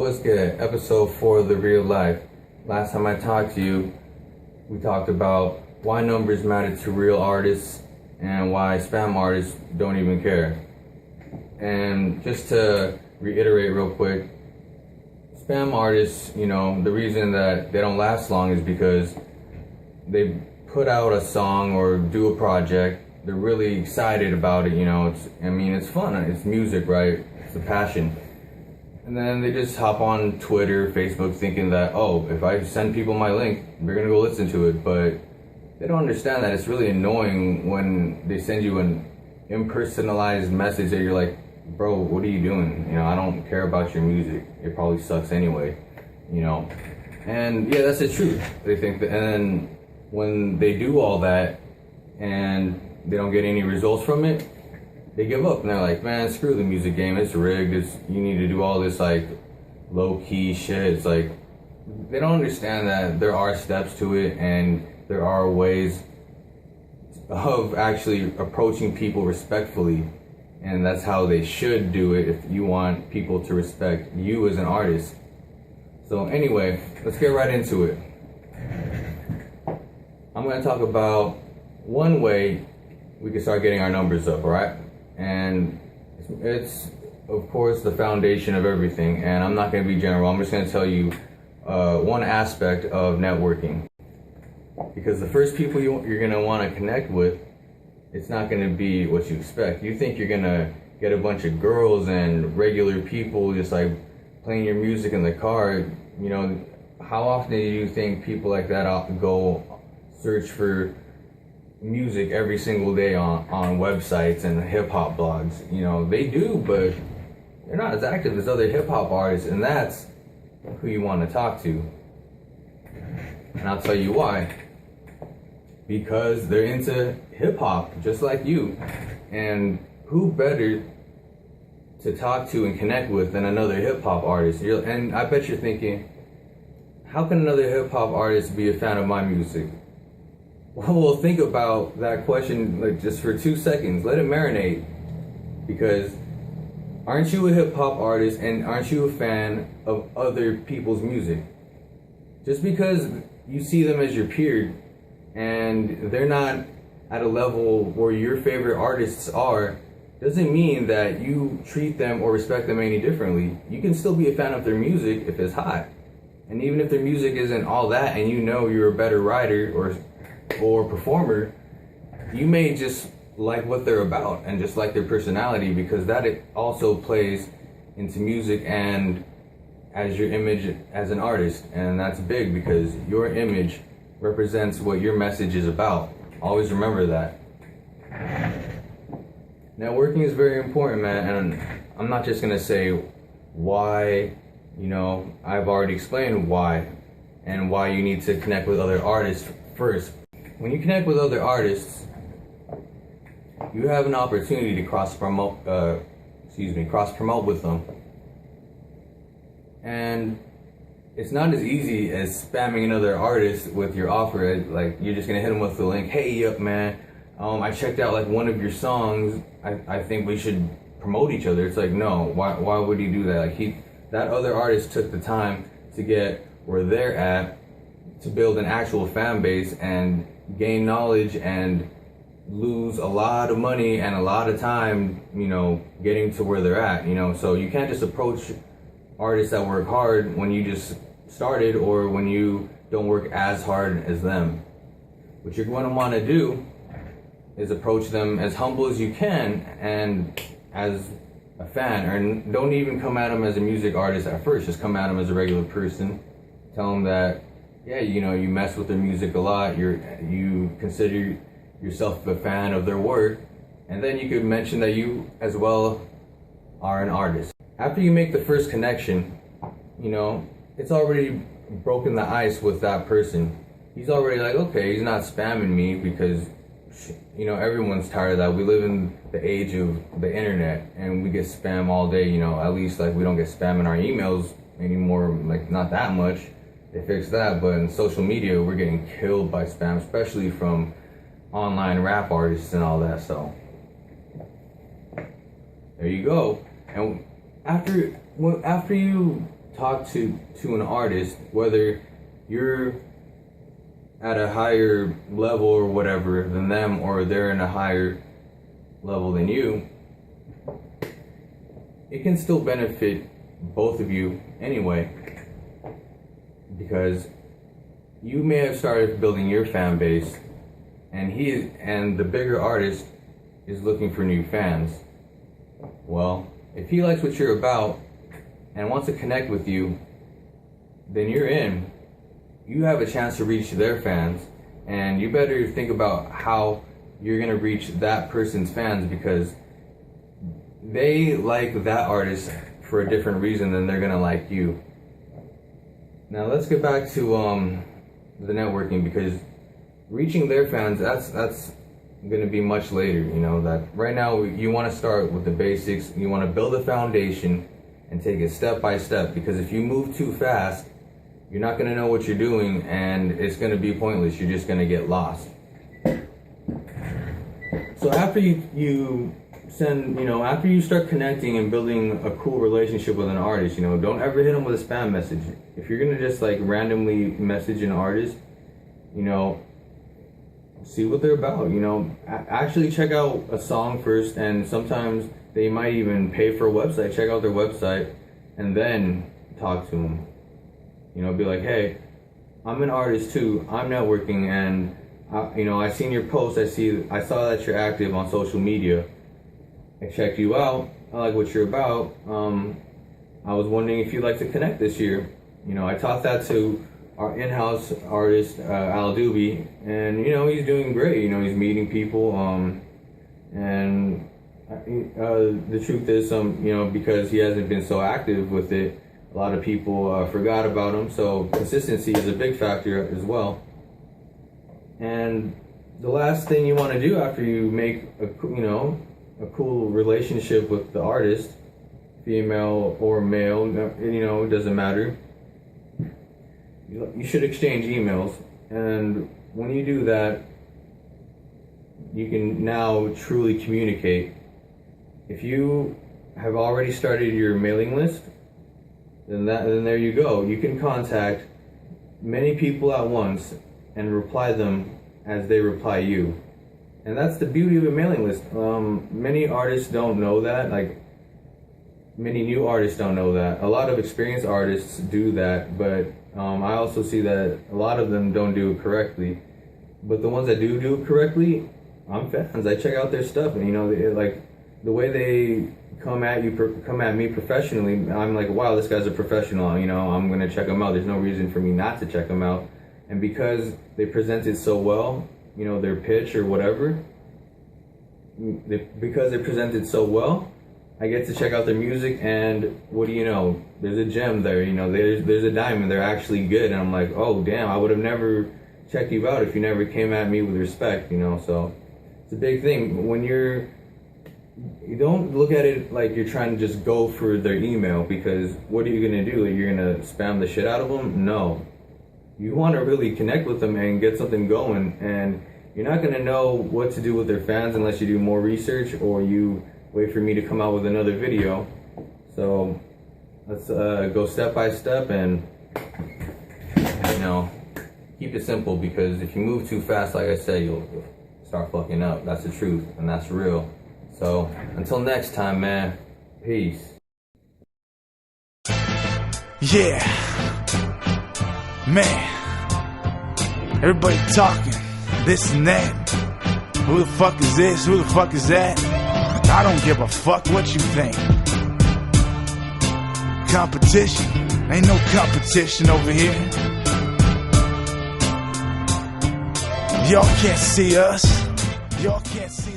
what's good? Episode 4 of The Real Life. Last time I talked to you, we talked about why numbers matter to real artists and why spam artists don't even care. And just to reiterate real quick, spam artists, the reason that they don't last long is because they put out a song or do a project, they're really excited about it, it's fun, it's music, right? It's a passion. And then they just hop on Twitter, Facebook, thinking that, if I send people my link, they're gonna go listen to it. But they don't understand that it's really annoying when they send you an impersonalized message that you're like, bro, what are you doing? I don't care about your music. It probably sucks anyway, And yeah, that's the truth. They think that, and then when they do all that and they don't get any results from it, they give up and they're like, man, screw the music game, it's rigged, you need to do all this like low-key shit. It's like, they don't understand that there are steps to it and there are ways of actually approaching people respectfully, and that's how they should do it if you want people to respect you as an artist. So anyway, let's get right into it. I'm going to talk about one way we can start getting our numbers up, alright? And it's, of course, the foundation of everything. And I'm not going to be general. I'm just going to tell you one aspect of networking. Because the first people you're going to want to connect with, it's not going to be what you expect. You think you're going to get a bunch of girls and regular people just like playing your music in the car. How often do you think people like that go search for music every single day on websites and hip-hop blogs? They do, but they're not as active as other hip-hop artists, and that's who you want to talk to. And I'll tell you why. Because they're into hip-hop just like you, and who better to talk to and connect with than another hip-hop artist? And I bet you're thinking, how can another hip-hop artist be a fan of my music? Well, think about that question just for 2 seconds. Let it marinate. Because aren't you a hip-hop artist and aren't you a fan of other people's music? Just because you see them as your peer and they're not at a level where your favorite artists are, doesn't mean that you treat them or respect them any differently. You can still be a fan of their music if it's hot. And even if their music isn't all that and you're a better writer or performer, you may just like what they're about and just like their personality, because that it also plays into music and as your image as an artist. And that's big because your image represents what your message is about. Always remember that. Networking is very important, man, and I'm not just gonna say why, I've already explained why and why you need to connect with other artists first. When you connect with other artists, you have an opportunity to cross promote with them. And it's not as easy as spamming another artist with your offer. Like, you're just gonna hit them with the link, hey, up, man, I checked out one of your songs. I think we should promote each other. It's like, no, why would he do that? That other artist took the time to get where they're at, to build an actual fan base and gain knowledge and lose a lot of money and a lot of time, getting to where they're at, So you can't just approach artists that work hard when you just started or when you don't work as hard as them. What you're going to want to do is approach them as humble as you can and as a fan, or don't even come at them as a music artist at first. Just come at them as a regular person. Tell them that, yeah, you mess with their music a lot. You consider yourself a fan of their work, and then you could mention that you as well are an artist. After you make the first connection, it's already broken the ice with that person. He's already like, okay, he's not spamming me, because everyone's tired of that. We live in the age of the internet and we get spam all day. At least we don't get spam in our emails anymore, not that much. They fixed that, but in social media we're getting killed by spam, especially from online rap artists and all that. So there you go. And after you talk to an artist, whether you're at a higher level or whatever than them, or they're in a higher level than you, it can still benefit both of you anyway, because you may have started building your fan base, and the bigger artist is looking for new fans. Well, if he likes what you're about and wants to connect with you, then you're in. You have a chance to reach their fans, and you better think about how you're gonna reach that person's fans, because they like that artist for a different reason than they're gonna like you. Now let's get back to the networking, because reaching their fans, that's gonna be much later. You know, that right now you want to start with the basics. You want to build a foundation and take it step by step, because if you move too fast, you're not gonna know what you're doing, and it's gonna be pointless. You're just gonna get lost. So after after you start connecting and building a cool relationship with an artist, you know, don't ever hit them with a spam message. If you're gonna just like randomly message an artist, you know, see what they're about. You know, actually check out a song first, and sometimes they might even pay for a website. Check out their website and then talk to them. You know, be like, hey, I'm an artist too. I'm networking, and I seen your post. I saw that you're active on social media. I checked you out. I like what you're about. I was wondering if you'd like to connect this year. You know, I taught that to our in-house artist, Al Doobie, and you know, he's doing great. You know, he's meeting people. And the truth is, because he hasn't been so active with it, a lot of people forgot about him. So consistency is a big factor as well. And the last thing you want to do after you make a cool relationship with the artist, female or male, it doesn't matter. You should exchange emails, and when you do that, you can now truly communicate. If you have already started your mailing list, then there you go. You can contact many people at once and reply them as they reply you. And that's the beauty of a mailing list. Many artists don't know that. Like, many new artists don't know that. A lot of experienced artists do that, but I also see that a lot of them don't do it correctly. But the ones that do it correctly, I'm fans. I check out their stuff, and the way they come at me professionally, I'm like, wow, this guy's a professional. You know, I'm gonna check him out. There's no reason for me not to check him out. And because they present it so well, you know, their pitch or whatever, because they present it so well, I get to check out their music, and what do you know? There's a gem there. You know, there's a diamond. They're actually good, and I'm like, oh damn, I would have never checked you out if you never came at me with respect. You know, so it's a big thing when you don't look at it like you're trying to just go for their email, because what are you gonna do? You're gonna spam the shit out of them? No. You want to really connect with them and get something going, and you're not gonna know what to do with their fans unless you do more research or you wait for me to come out with another video. So let's go step by step and keep it simple, because if you move too fast, like I said, you'll start fucking up. That's the truth, and that's real. So until next time, man, peace. Yeah, man, everybody talking this and that. Who the fuck is this? Who the fuck is that? I don't give a fuck what you think. Competition, ain't no competition over here. Y'all can't see us. Y'all can't see